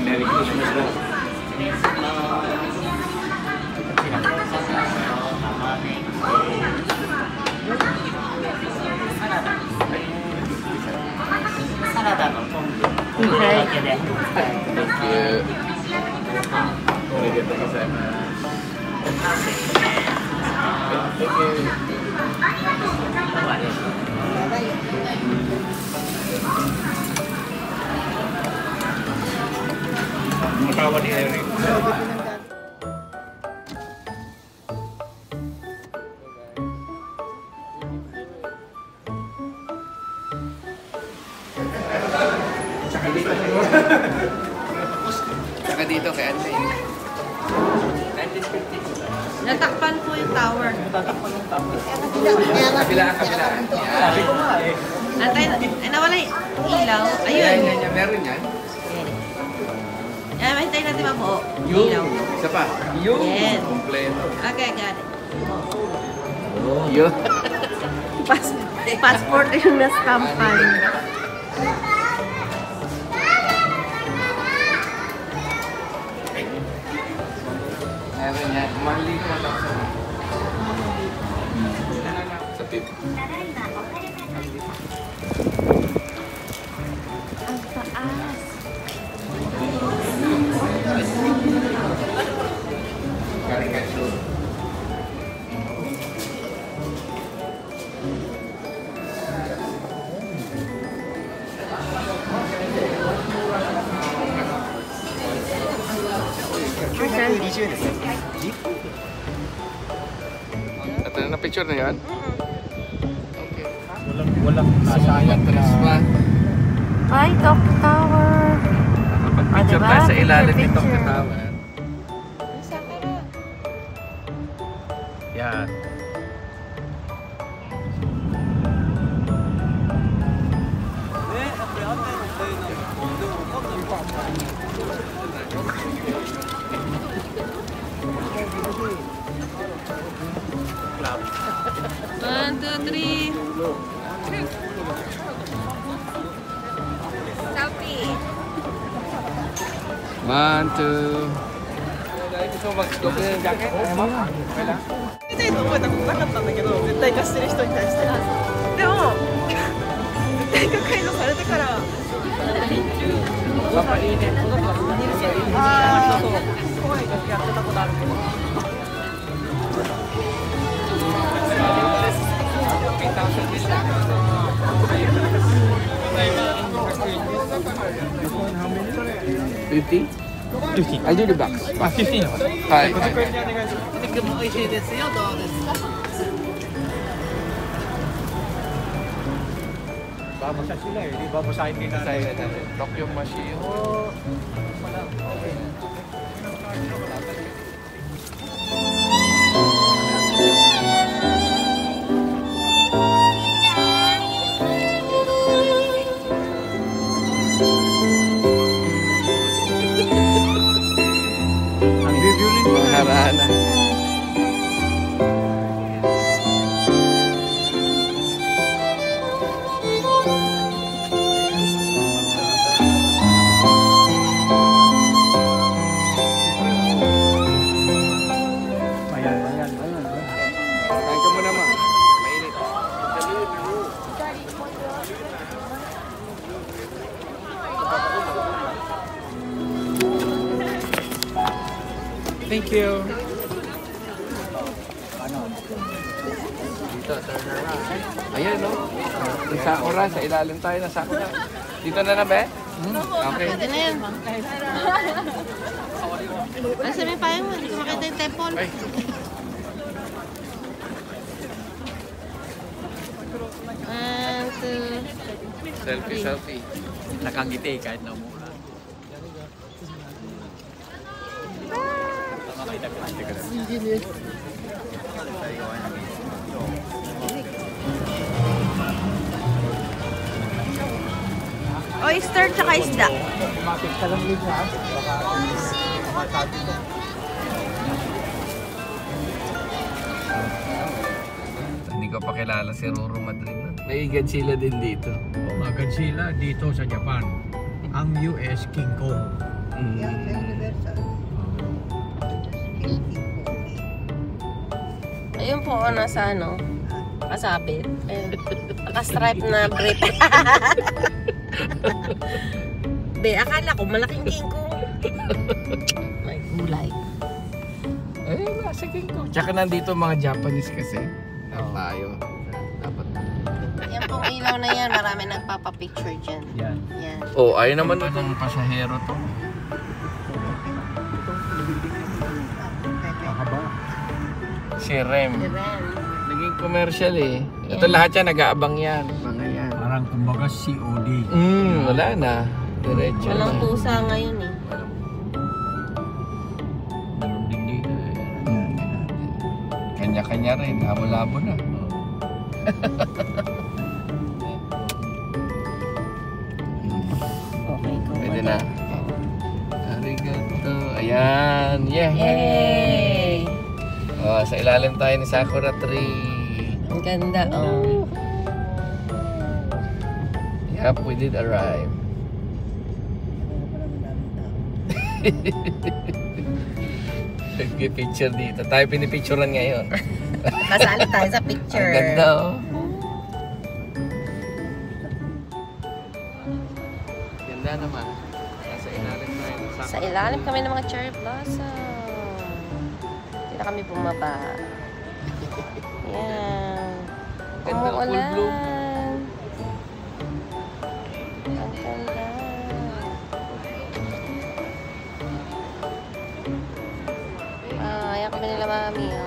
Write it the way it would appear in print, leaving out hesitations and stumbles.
Merry Christmas daw. Thank you. Makawa ni Eric. Saka dito kay Anne. 1950. Natakpan po yung tower. Tatakpan yung tower. Kabila. Sabi ko nga eh. Antay, ay nawala yung ilaw. Ayun. Yan, meron yan. Yan, hintay natin mabuo. Yung, Ilaw. isa pa. Yung, Yes. kompleto. Okay, got it. Yung. Passport yung nastampan. Meron yan. Mahali naman ako sa tip. Ang taas. Caricature. Ito na picture na yan? Okay. Walang sayang pa. Ay, Talk Tower. Picture diba? tayo sa ilalim Picture, nitong picture. katawan. Yan. One, two, three. Selfie. 1, 2. Gusto mo mag-double yung jacket? Ayaw mo? Okay lang? 見たいと思えたことなかったんだけど、絶対貸してる人に対して。でも、絶対が解除されてから。ああ、そう。怖い楽やってたことあるけど。50? 15. I do the box. 15. はい。肉も美味しいですよ。どうですか。 Babasa sila eh. Di babasahin din natin. Tokyo Machine. Ang viewin mo na. Harana. Ayan. Kain ka muna, ma. Mainit. Thank you. Dito, turn around. Ayan, no? Yung sakura, sa ilalim tayo na sakura. Dito na na, be? Okay. Pwede na yan. Ano sabi pa yun? Hindi ko makita yung temple. Ay. One, two. Selfie. Nakangiti kahit na umura. Makita ko lang. Oyster tsaka isda. Bakit ka lang din ha? Baka ko pa kilala si Roro Madrid. No? May Godzilla din dito. Oh, mga Godzilla dito sa Japan. Ang US, King Kong. Ayun po, nasa ano, kasabit. Ayun. Naka-stripe na brief. Be, akala ko malaking king ko. May gulay. Eh, nasa King Kong. Tsaka nandito mga Japanese kasi. Tayo. Dapat. Yan pong ilaw na yan, marami nagpapapicture dyan. Yan. Yan. Oh, ayun naman itong pasahero to. Mahaba. Si Rem. Diren. Naging commercial eh. Ito lahat yan, nag-aabang yan. Mga yan. Parang kumbaga COD. Wala na. Diretso Walang na. pusa ngayon eh. Meron din dito eh. Kanya-kanya rin. Labo-labo na. Okay, Pwede na. Arigato. Ayan. Yeah. Yay! Oh, sa ilalim tayo ni Sakura Tree. Ang ganda, oh. Yep, we did arrive. Nag-picture dito. Tayo pinipicturean ngayon. Kasali tayo sa Ang picture. ganda oh. Ganda naman. Nasa ilalim tayo. Sa ilalim kami ng mga cherry blossom. Hindi na kami bumaba. Yan. Ganda, full bloom. Umuulan. Ang ganda. Ayan kami nila mami. Oh.